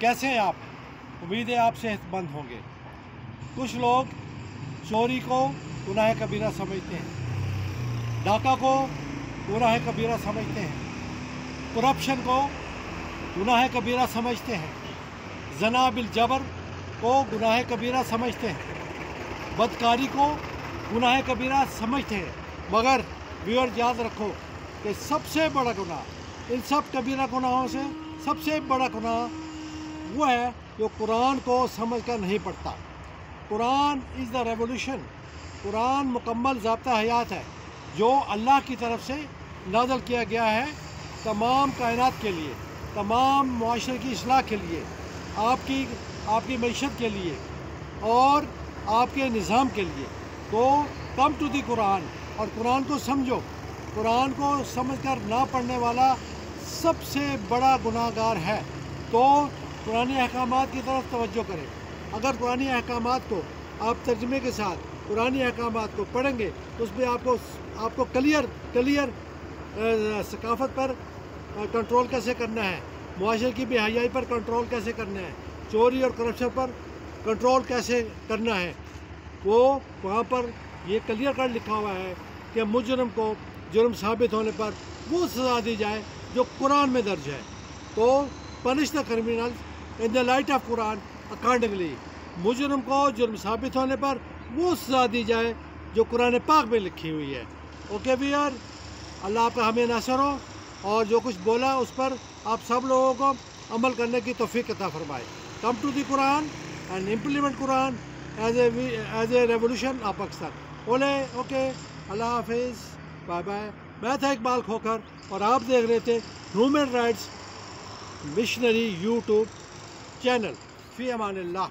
कैसे हैं आप? उम्मीद है आप सेहतमंद होंगे। कुछ लोग चोरी को गुनाह कबीरा समझते हैं, डाका को गुनाह कबीरा समझते हैं, करप्शन को गुनाह कबीरा समझते हैं, ज़ना बिल जबर को गुनाह कबीरा समझते हैं, बदकारी को गुनाह कबीरा समझते हैं। मगर व्यूअर याद रखो कि सबसे बड़ा गुनाह, इन सब कबीरा गुनाहों से सबसे बड़ा गुनाह वो है जो कुरान को समझ कर नहीं पढ़ता। Quran is the revolution. Quran मुकम्मल ज़ाब्ता हयात है जो अल्लाह की तरफ से नाज़िल किया गया है तमाम कायनात के लिए, तमाम मुआशरे की इस्लाह के लिए, आपकी मईशत के लिए और आपके निज़ाम के लिए। तो कम टू दी कुरान और कुरान को समझो। कुरान को समझकर ना पढ़ने वाला सबसे बड़ा गुनाहगार है। तो कुरानी अहकामात की तरफ तवज्जो करें। अगर कुरानी अहकामात को आप तर्जुमे के साथ कुरानी अहकामात को पढ़ेंगे तो उसमें आपको क्लियर सकाफत पर कंट्रोल कैसे करना है, मुआशरे की बेहयाई पर कंट्रोल कैसे करना है, चोरी और करप्शन पर कंट्रोल कैसे करना है, वो वहाँ पर ये क्लियर कट लिखा हुआ है कि मुजरम को जुर्म साबित होने पर वो सज़ा दी जाए जो कुरान में दर्ज है। तो punish the criminals in the light of Quran accordingly. मुजरम को जुर्म साबित होने पर वो सज़ा दी जाए जो कुरान पाक में लिखी हुई है। ओके व्यूअर, अल्लाह आपका हमें नासर हो और जो कुछ बोला उस पर आप सब लोगों को अमल करने की तौफीक अता फरमाए। Come to the Quran and implement Quran as a revolution of Pakistan. Okay, अल्लाह हाफिज़, बाय बाय। मैं था इकबाल खोखर और आप देख रहे थे human rights missionary YouTube channel. फ़ी अमानिल्लाह।